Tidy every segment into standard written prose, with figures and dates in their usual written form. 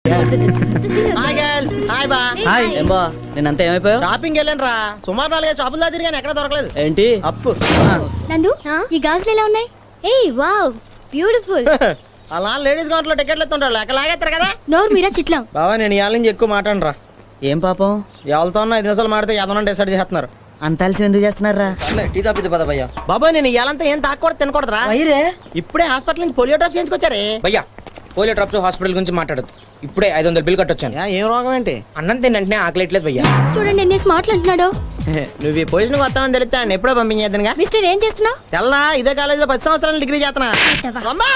Hi girls, hi బా. Hi ఏం బా నేనంతా ఏమైపోయావు? షాపింగ్ వెళ్ళాను రా, సుమారు 4 షాపులు దా తిరిగాను, ఎక్కడ దొరకలేదు. ఏంటి అప్పు నందు ఈ గాజులు ఎలా ఉన్నాయి? ఏయ్ వావ్ బ్యూటిఫుల్. అలా లేడీస్ కౌంటర్ లో టికెట్లు ఎత్తుంటారు, ఎక్కడ లాగేస్తారు కదా. నోరు మీరా చిట్లం. బాబా నేను ఇవాళ నుంచి ఎక్కువ మాట్లాడను రా. ఏం పాపం ఎవరితో 5 నిమిషాలు మాడితే ఏదన్నా డిసైడ్ చేస్తున్నారు. అంత అలసి ఎందుకు చేస్తున్నారా? టీ తాపిద్దు పద భయ్యా. బాబా నేను ఇవాళంతా ఏం తాకూడదు తినకూడదురా. ఇప్పుడే హాస్పిటల్ నుంచి పోలియో డ్రాప్ చేయించుకొచ్చారే. భయ్యా పోలియో డ్రాప్స్ హాస్పిటల్ గురించి మాట్లాడదు. ఇప్పుడే 500 బిల్ కట్టొచ్చాను. ఏం రోగం ఏంటి? అన్నం తిని వెంటనే ఆకలేట్లేదు భయ్యా. చూడండి ఎన్ని స్మార్ట్లు అంటున్నాడు. నువ్వు ఈ పొజిషన్ వస్తామని తెలిస్తే ఆయన ఎప్పుడో పంపించేద్దనుగా. మిస్టర్ ఏం చేస్తున్నావు? తెల్లా ఇదే కాలేజీలో 10 సంవత్సరాలు డిగ్రీ చేస్తున్నా. అమ్మా!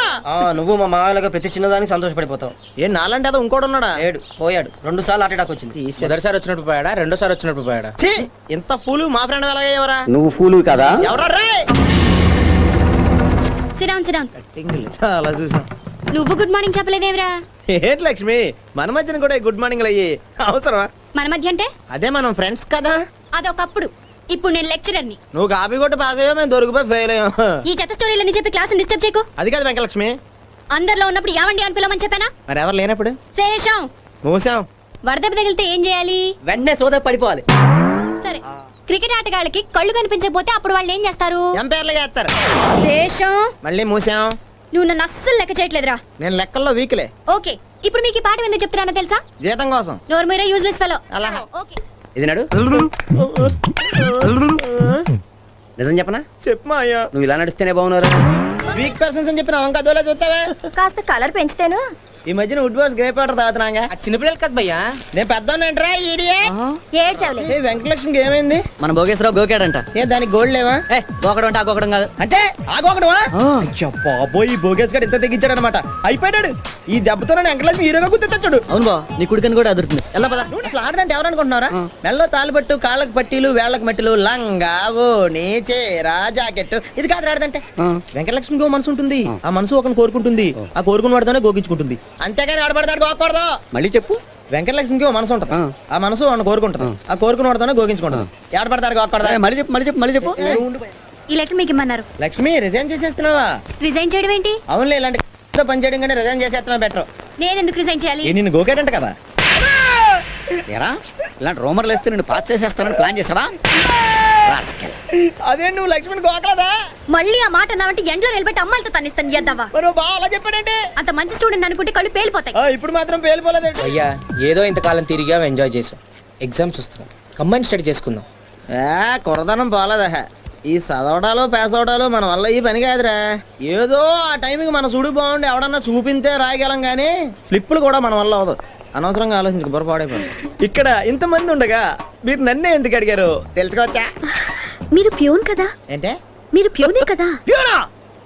నువ్వు మా మామయ్యగా ప్రతి చిన్నదానికి సంతోషపడిపోతావు. ఏం నాలంటే అదో ఇంకోటి ఉన్నాడా? ఏడు పోయాడు. 2 సార్లు హార్ట్ అటాక్ వచ్చింది. మొదటిసారి వచ్చినప్పుడు పోయాడా, రెండోసారి వచ్చినప్పుడు పోయాడా? ఛీ! ఇంత ఫూలు మా ఫ్రెండ్ ఎలాగయ్యేవరా? నువ్వు ఫూలు కదా? ఎవరా రే? Sit down sit down. చాలా చూసాం. నువ్వు గుడ్ మార్నింగ్ చెప్పలేదేవరా? ఏంటి లక్ష్మి, మన మధ్యన కూడా గుడ్ మార్నింగ్ అయ్యి అవసరమా? మన మధ్య అంటే అదే మనం ఫ్రెండ్స్ కదా. అదొకప్పుడు. ఇప్పుడు నేను లెక్చరర్ని. నువ్వు కాపీ కొట్టి పాస్ అయ్యో, మేము దొరికిపోయి ఫెయిల్ అయ్యాం. ఈ చెత్త స్టోరీలని చెప్పి క్లాస్ డిస్టర్బ్ చేయకు. అది కాదు వెంకలక్ష్మి. అందరిలో ఉన్నప్పుడు యావండి అని పిలవమని చెప్పానా? మరి ఎవరు లేనప్పుడు శేషం మూసాం. వరదెబ్బ తగిలితే ఏం చేయాలి? వెంటనే సోద పడిపోవాలి. సరే, క్రికెట్ ఆటగాళ్ళకి కళ్ళు కనిపించకపోతే అప్పుడు వాళ్ళు ఏం చేస్తారు? ఎంపైర్లుగా వేస్తారు. శేషం మళ్ళీ మూసాం. నువ్వు నన్ను అస్సలు లెక్క చేయట్లేదురా. నేను లెక్కల్లో వీక్లే. ఓకే, ఇప్పుడు మీకు ఈ పాఠం ఎందుకు చెప్తున్నానో తెలుసా? జీతం కోసం. నోరు మీరే యూజ్లెస్ ఫెలో. అలా. ఓకే. ఇది నాడు నిజం చెప్పనా? చెప్పమా అయ్యా. నువ్వు ఇలా నడిస్తేనే బాగున్నారు. వీక్ పర్సన్స్ అని చెప్పిన వంక అదోలా చూస్తావే. కాస్త కలర్ పెంచుతాను. ఈ మధ్యన వుడ్ బాస్ గ్రేప్ వాటర్ తాగుతున్నాగా. చిన్నపిల్లలు కదా భయ్యా. నేను పెద్దోనంటరా ఈడియట్. ఏడ్చావులే. ఏ వెంకటలక్ష్మికి ఏమైంది? మన భోగేశ్వరరావు గోకాడంట. ఏ దానికి గోల్డ్ లేవా? గోకడం అంటే ఆ గోకడం కాదు. అంటే ఆగోకడమా? బాబోయ్, ఈ భోగేష్ గారు ఇంత తెగించాడు అనమాట. అయిపోయాడు. ఈ దెబ్బతో వెంకటలక్ష్మి హీరోగా గుర్తొచ్చాడు. అవును బా, నీ కుడికని కూడా అదురుతుంది. ఎలా పదా. అసలు ఆడదంటే ఎవరు అనుకుంటున్నారా? మెల్లో తాలిపట్టు, కాళ్ళకు పట్టీలు, వేళ్లకు మట్టిలు, లంగా, ఓణి, చీర, జాకెట్. ఇది కాదు ఆడదంటే. వెంకటలక్ష్మికి మనసు ఉంటుంది. ఆ మనసు ఒకరిని కోరుకుంటుంది. ఆ కోరుకున్న వాడితోనే గోకించుకుంటుంది. అంతేగాని ఆడబడతాడు గోకూడదు. మళ్ళీ చెప్పు. వెంకటలక్ష్మికి మనసు ఉంటుంది. ఆ మనసు వాడిని కోరుకుంటుంది. ఆ కోరుకున్న వాడితోనే గోకించుకుంటుంది. ఆడబడతాడు గోకూడదు. మళ్ళీ చెప్పు. ఈ లెటర్ మీకు ఇమ్మన్నారు. లక్ష్మి రిజైన్ చేసేస్తున్నావా? రిజైన్ చేయడం ఏంటి? అవునులే, ఇలాంటి పని చేయడం కంటే రిజైన్ చేసేస్తామే బెటర్. నేను ఎందుకు రిజైన్ చేయాలి? నిన్ను గోకేటంట కదా. ఎరా ఇలాంటి రోమర్లు వేస్తే నేను పాస్ చేసేస్తానని ప్లాన్ చేసావా? అదే నువ్వు లక్ష్మిని గోకలేదా? మళ్ళీ ఆ మాట అన్నావంటే ఎండ్లో నిలబెట్టి అమ్మాయిలతో తన్నిస్తాను. ఎద్దావా? మరి బాగా అలా చెప్పాడంటే. అంత మంచి స్టూడెంట్ అనుకుంటే కళ్ళు పేలిపోతాయి. ఇప్పుడు మాత్రం పేలిపోలేదు. భయ్యా ఏదో ఇంతకాలం తిరిగా ఎంజాయ్ చేసాం. ఎగ్జామ్స్ వస్తున్నాం, కంబైన్ స్టడీ చేసుకుందాం. కొరదనం పోలేదా? ఈ చదవడాలు పాస్ అవడాలు మన వల్ల ఈ పని కాదురా. ఏదో ఆ టైంకి మన చూడు బాగుండి ఎవడన్నా చూపింతే రాయగలం గానీ స్లిప్పులు కూడా మన వల్ల అవదు. అనవసరంగా ఆలోచించుకు బొరపాడైపోయింది. ఇక్కడ ఇంతమంది ఉండగా మీరు నన్నే ఎందుకు అడిగారు తెలుసుకోవచ్చా? మీరు ప్యూన్ కదా? ఏంటే? మీరు ప్యూనే కదా? ప్యూనా?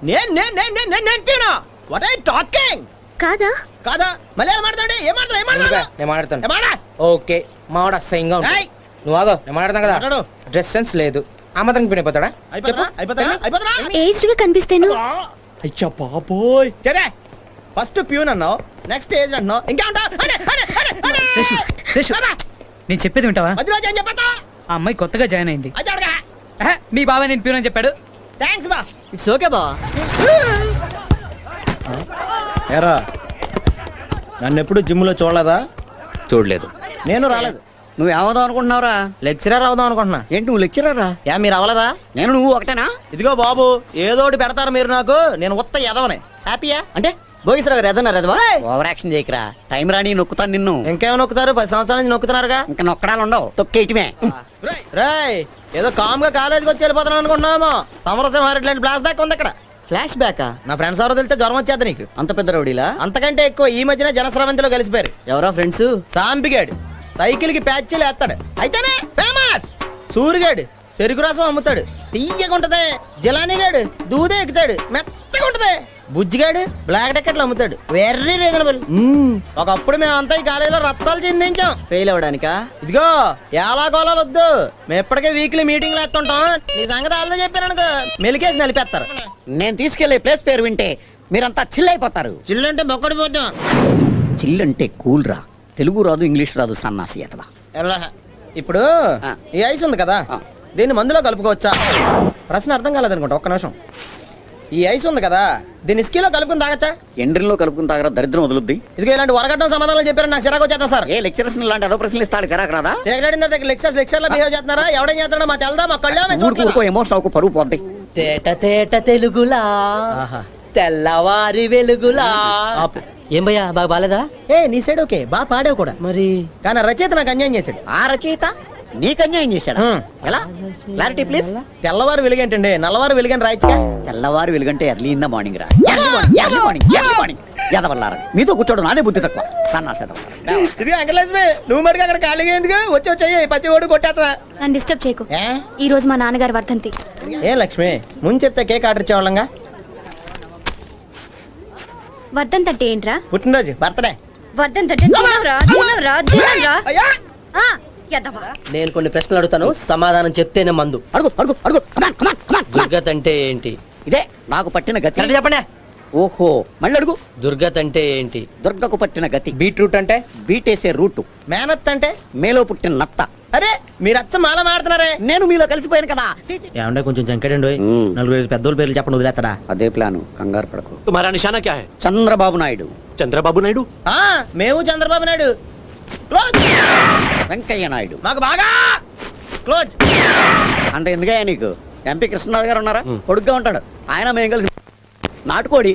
నేను ప్యూనా? What are you talking? కాదా? కాదా? మళ్ళీ ఏం మాట్లాడు? ఏం మాట్లాడు? నేను మాట్లాడతాను. ఓకే, మావాడు అసహ్యంగా ఉంటాడు. ఏయ్! నువ్వు ఆగో, నేను మాట్లాడతాను కదా. మాట్లాడు. డ్రెస్ సెన్స్ లేదు. ఆ మాత్రం పినిపోతాడా? ఏజ్డ్ గా కనిపిస్తాను. అయ్యా బాబోయ్. చదే ఫస్ట్ ప్యూన్ అన్నావు, నెక్స్ట్ ఏజ్ అంటున్నావు, ఇంకా నేను చెప్పేది వింటావా? ఆ అమ్మాయి కొత్తగా జాయిన్ అయింది. మీ బాబాయ్ నేను ప్యూన్ అని చెప్పాడు. థ్యాంక్స్ బా. ఇట్స్ ఓకే బా. ఎరా నన్ను ఎప్పుడు జిమ్ లో చూడలేదా? చూడలేదు. నేను రాలేదు. నువ్వు ఏమవుదాం అనుకుంటున్నావురా? లెక్చరర్ అవుదాం అనుకుంటున్నా. ఏంటి నువ్వు లెక్చరరా? మీరు అవ్వలేదా? నేను నువ్వు ఒకటేనా? ఇదిగో బాబు, ఏదోటి పెడతారు మీరు నాకు. నేను ఉత్త ఎదవనే. హ్యాపీయా? అంటే భోగేశ్వరరావు గారు ఎదన్నారు ఎదవా? Over action చేయకరా. టైం రాని నొక్కుతాను నిన్ను. ఇంకేమో నొక్కుతారు? 10 సంవత్సరాల నుంచి నొక్కుతున్నారుగా. ఇంకా నొక్కడాలు ఉండవు, తొక్కేయటమే. రేయ్ ఏదో కామ్ గా కాలేజీకి వచ్చి వెళ్ళిపోతున్నాను అనుకుంటున్నామో. సమరసింహారెడ్డి ఫ్లాష్ బ్యాక్ ఉంది అక్కడ. ఫ్లాష్ బ్యాకా? నా ఫ్రెండ్స్ ఎవరో తెలితే జ్వరం వచ్చేది నీకు. అంత పెద్ద రౌడీలా? అంతకంటే ఎక్కువ ఈ మధ్యన జనస్రవంతిలో కలిసిపోయారు. ఎవరా ఫ్రెండ్స్? సాంబిగాడు సైకిల్ కి ప్యాచ్లు వేస్తాడు, అయితేనే ఫేమస్. సూరిగాడు చెరుకు రసం అమ్ముతాడు, తీయగుంటది. జిలానీగాడు దూదే ఎక్కుతాడు, మెత్తగా ఉంటది. బుజ్జిగాడు బ్లాక్ టికెట్లు అమ్ముతాడు, వెరీ రీజనబుల్. ఒకప్పుడు మేమంతా ఈ కాలేజీలో రత్తాలు చిందించాం. ఫెయిల్ అవడానికా? ఇదిగో ఎలా గోళాలు వద్దు, మేము ఎప్పటికే వీక్లీ మీటింగ్లు వేస్తుంటాం. నీ సంగతి వాళ్ళతో చెప్పాను అనుకో, మెలికేసి నలిపేస్తారు. నేను తీసుకెళ్లే ప్లేస్ పేరు వింటే మీరంతా చిల్ అయిపోతారు. చిల్లంటే బొక్కడిపోతాం. చిల్ అంటే కూల్ రా. తెలుగు రాదు, ఇంగ్లీష్ రాదు, సన్నాసి అతవా. ఇప్పుడు ఈ ఐస్ ఉంది కదా, దీన్ని మందులో కలుపుకోవచ్చా? ప్రశ్న అర్థం కాలేదనుకుంటా. ఒక్క నిమిషం. ఈ ఐస్ ఉంది కదా దీన్ని ఇస్కీలో కలుపుకుని తాగచ్చా? ఎండ్రిలో కలుపుకుని తాగరా, దరిద్రం వదులుద్ది. ఇదిగో ఇలాంటి వరగడ్డం సమాధానం చెప్పారు నాకు చిరాకు వచ్చేస్తా సార్. ఏ లెక్చరర్స్ ఇలాంటి ఏదో ప్రశ్నలు ఇస్తాడు చిరాకు రాదా? లెక్చర్ లో బిహేవ్ చేస్తున్నారా? ఎవడేం చేస్తాడో మా తెలదా మా కళ్ళ ఊరుకో ఎమోషన్ అవ్వకు, పరువు పోద్ది. తేట తేట తెలుగులా తెల్లవారి వెలుగులా. ఏం భయ్యా బాగా బాలేదా? ఏ నీ సైడ్ ఓకే బాగా పాడావు కూడా, మరి కానీ రచయిత నాకు అన్యాయం చేశాడు. ఆ రచయిత నీకు అన్యాయం చేశాడా? ఎలా? Clarity please. తెల్లవారు వెలుగేంటండి, నల్లవారు వెలుగని రాయచ్చుగా. తెల్లవారు వెలుగంటే ఎర్లీ ఇన్ ద మార్నింగ్ రా. ఎర్లీ మార్నింగ్ ఎదవల్లారా, మీతో కూర్చోడు నాదే బుద్ధి తక్కువ. సన్నాసేదవ. ఇది అంకలక్ష్మి, నువ్వు మటుకు అక్కడ ఖాళీగా ఎందుకు వచ్చి ప్రతి ఓడు కొట్టేస్తా. నన్ను డిస్టర్బ్ చేయకు. ఏ? ఈ రోజు మా నాన్నగారు వర్ధంతి. ఏ లక్ష్మి, ముందు చెప్తే కేక్ ఆర్డర్ ఇచ్చేవాళ్ళంగా. వర్ధంతి అంటే ఏంట్రా? పుట్టినరోజు, బర్త్డే. వర్ధంతి అంటే తినరా. అయ్యా నేను కొన్ని ప్రశ్నలు అడుగుతాను, సమాధానం చెప్తేనే మందు. అడుగు అడుగు అడుగు. Come on, come on, come on. దుర్గత్ అంటే ఏంటి? ఇదే నాకు పట్టిన గతి. కరెక్ట్ చెప్పండి. ఓహో, మళ్ళీ అడుగు. దుర్గత్ అంటే ఏంటి? దుర్గకు పట్టిన గతి. బీట్రూట్ అంటే? బీటేసే రూటు. మేనత్ అంటే? మేలో పుట్టిన నత్త. అరే మీరు అచ్చ మాల మాడుతున్నారే. నేను మీలో కలిసిపోయాను కదా. ఏమంటే కొంచెం జంకడండి, నలుగురు పెద్దోళ్ళ పేర్లు చెప్పండి వదిలేస్తాడా? అదే ప్లాను, కంగారు పడకు. तुम्हारा निशाना क्या है? చంద్రబాబు నాయుడు. चंद्रबाबू नायडू. మేము చంద్రబాబు నాయుడు. క్లోజ్. వెంకయ్య నాయుడు. మాకు బాగా క్లోజ్. అంటే ఎందుకయ్యా నీకు? ఎంపీ కృష్ణరాజు గారు ఉన్నారా, పొడుగ్గా ఉంటాడు, ఆయన మేము కలిసి నాటుకోడి.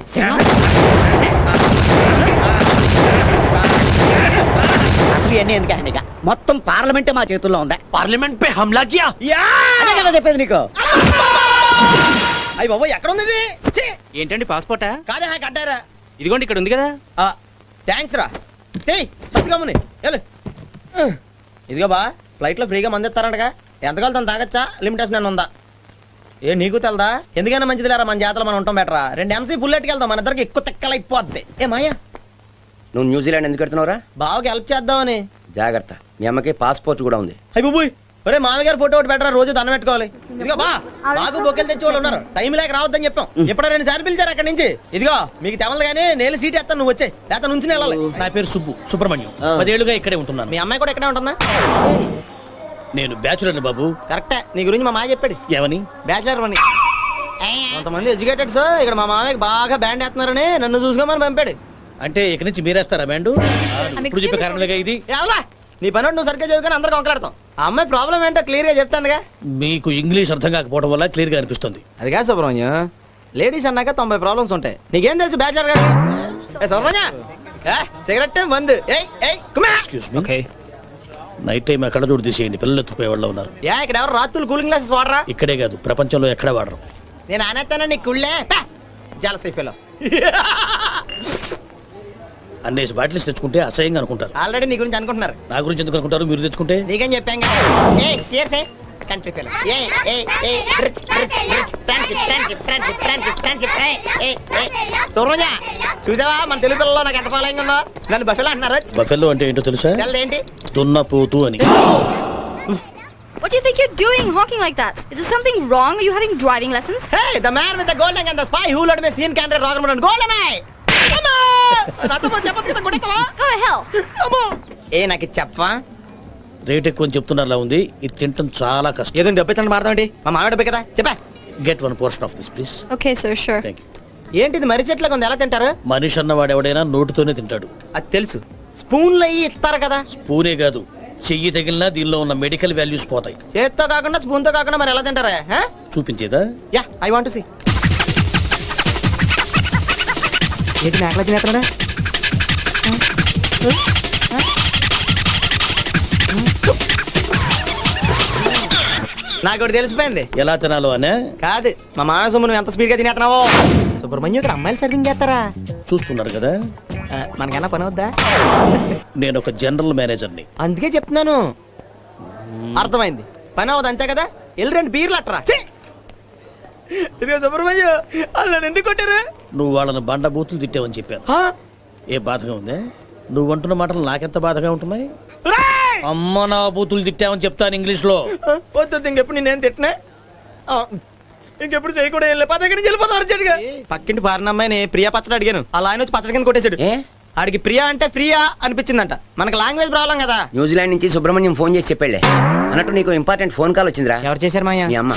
అసలు ఇవన్నీ ఎందుకు ఆయన? మొత్తం పార్లమెంటే మా చేతుల్లో ఉందా? पार्लियामेंट पे हमला किया. అదే కదా చెప్పేది నీకు. అయ్యి బాబు ఎక్కడ ఉంది ఇది? ఛీ! ఏంటండి పాస్పోర్టా? కాదే కట్టారా? ఇదిగోండి ఇక్కడ ఉంది కదా. థ్యాంక్స్ రా. సత్తుగమ్ముని ఇదిగో బా, ఫ్లైట్ లో ఫ్రీగా మంది ఇస్తారంటగా. ఎంత కలుతాను తాగచ్చా? లిమిటేషన్ అని ఉందా? ఏ నీకు తెలదా? ఎందుకైనా మంచిది లేరా, మన జాతరలో మనం ఉంటాం బెటరా. 2 MC బుల్లెట్కి వెళ్దాం, మన ఇద్దరికి ఎక్కువ తెక్కలైపోద్ది. ఏ మాయా, నువ్వు న్యూజిలాండ్ ఎందుకు పెడుతున్నావురా? బావకి హెల్ప్ చేద్దామని. జాగ్రత్త, మీ అమ్మకి పాస్పోర్ట్ కూడా ఉంది. అయ్యి బుబ్బుయ్, ఒరే మామయ్య గారు ఫోటో ఒకటి పెట్టరా, రోజు దండం పెట్టుకోవాలి. ఇదిగో బా, బాగు బొక్కలు తెచ్చి వాళ్ళు ఉన్నారు, టైం లేక రావద్దని చెప్పాం. ఇప్పుడు 2 సార్లు పిలిచారు అక్కడి నుంచి. ఇదిగో మీకు తెవలదు కానీ నేను సీట్ ఎత్తాను, నువ్వు వచ్చే లేత నుంచి వెళ్ళాలి. నా పేరు సుబ్రహ్మణ్యం. 10 ఏళ్ళుగా ఇక్కడే ఉంటున్నాను. మీ అమ్మాయి కూడా ఇక్కడే ఉంటుందా? నేను బ్యాచులర్ బాబు. కరెక్టే, నీ గురించి మా మాయ చెప్పాడు. ఏమని? బ్యాచిలర్ అని. కొంతమంది ఎడ్యుకేటెడ్స్ ఇక్కడ మా మామయ్యకి బాగా బ్యాండ్ వేస్తున్నారని నన్ను చూసుకోమని పంపాడు. అంటే ఇక్కడి నుంచి మీరేస్తారా బ్యాండ్? ఇప్పుడు చెప్పే కారణంగా ఇది. ఎలా నీ పని నువ్వు సరిగ్గా చదువుకొని అందరికి వంకలాడతాం. ఆ అమ్మాయి ప్రాబ్లం ఏంటో క్లియర్ గా చెప్తానుగా. మీకు ఇంగ్లీష్ అర్థం కాకపోవడం వల్ల క్లియర్ గా అనిపిస్తుంది. అదిగా సుబ్రహ్మణ్యం, లేడీస్ అన్నాక 90 ప్రాబ్లమ్స్ ఉంటాయి. నీకేం తెలుసు బ్యాచిలర్ గారు? సుబ్రహ్మణ్య సిగరెట్ మందు. Excuse me. Okay, night time ఎక్కడ చూడు తీసేయండి, పిల్లలు ఎత్తుకుపోయే వాళ్ళు ఉన్నారు. ఇక్కడ ఎవరు రాత్రులు కూలింగ్ గ్లాసెస్ వాడరా? ఇక్కడే కాదు, ప్రపంచంలో ఎక్కడ వాడరు. నేను అనేస్తానా నీ కుళ్ళే జలసైపోలో. అన్నేసి బాటిల్స్ తెచ్చుకుంటే అసహ్యంగా అనుకుంటారు. ఆల్రెడీ నీ గురించి అనుకుంటున్నారు. నా గురించి ఎందుకు అనుకుంటారు? మీరు తెచ్చుకుంటే నీకేం చెప్పాం కంట్రీ ఫెలో. సుబ్రహ్మణ్య చూసావా మన తెలుగు పిల్లల్లో నాకు ఎంత ఫాలోయింగ్ ఉందో? నన్ను బఫెలో అంటున్నారు. బఫెల్లో అంటే ఏంటో తెలుసా? ఏంటి? దున్నపోతు అని. What do you think you're doing honking like that? Is there something wrong? Are you having driving lessons? Hey, the man with the gold ring and the spy who let me see in Canada Rogerman golden eye. అమ్మా! నాతో పాటు చెప్పొచ్చు కదా, కొట్టేస్తావా? Go to hell. అమ్మో! నాకు చెప్పవా? Rate ఎక్కువ అని చెప్తున్నారా ఉంది. ఇది తినటం చాలా కష్టం. ఏదో డబ్బు ఇచ్చండి మాడతామండి, మా మామిడి డబ్బే కదా. చెప్పా. Get 1 portion of this please. Okay, sir, sure. Thank you. ఏంటిది మర్రి చెట్లకు ఉంది, ఎలా తింటారు? మనిషి అన్నవాడు ఎవడైనా నోటితోనే తింటాడు. అది తెలుసు. స్పూన్లు అయ్యి ఇస్తారు కదా. స్పూనే కాదు, చెయ్యి తగిలినా దీనిలో ఉన్న మెడికల్ వాల్యూస్ పోతాయి. చేత్తో కాకుండా స్పూన్ తో కాకుండా మరి ఎలా తింటారా? చూపించేదా? Yeah, I want to see. ఏంటి మేకలా తినేస్తున్నాడా? నాకు ఒకటి తెలిసిపోయింది. ఎలా తినాలో అనే కాదు, మా మామ సొమ్ము నువ్వు ఎంత స్పీడ్ గా తినేస్తున్నావో. సుబ్రహ్మణ్యం ఇక్కడ అమ్మాయిలు సర్వింగ్ చేస్తారా? చూస్తున్నారు కదా. మనకన్నా పని వద్దా? నేను ఒక జనరల్ మేనేజర్ని. అందుకే చెప్తున్నాను. అర్థమైంది, పని అవ్వదు అంతే కదా. వెళ్ళి 2 బీర్లు అట్టరా. ఇదిగో సుబ్రహ్మణ్యం, వాళ్ళు ఎందుకు కొట్టారు? నువ్వు వాళ్ళని బండ బూతులు తిట్టావని చెప్పాను. ఏ బాధగా ఉందే? నువ్వు అంటున్న మాటలు నాకెంత బాధగా ఉంటున్నాయి. అమ్మ నా బూతులు తిట్టావని చెప్తాను ఇంగ్లీష్ లో. వద్దు, ఇంకెప్పుడు నేనేం తిట్టినా, ఇంకెప్పుడు చేయకూడదు. వెళ్ళి పదకి వెళ్ళిపోతారు. పక్కింటి పారినమ్మాయిని ప్రియా పచ్చడి అడిగాను, అలా ఆయన వచ్చి పచ్చడి కింద కొట్టేశాడు. ఆడికి ప్రియా అంటే ప్రియా అనిపించిందంట. మనకి లాంగ్వేజ్ ప్రాబ్లం కదా. న్యూజిలాండ్ నుంచి సుబ్రహ్మణ్యం ఫోన్ చేసి చెప్పాళ్లే. అన్నట్టు నీకు ఇంపార్టెంట్ ఫోన్ కాల్ వచ్చిందిరా. ఎవరు చేశారు మాయా? మీ అమ్మ.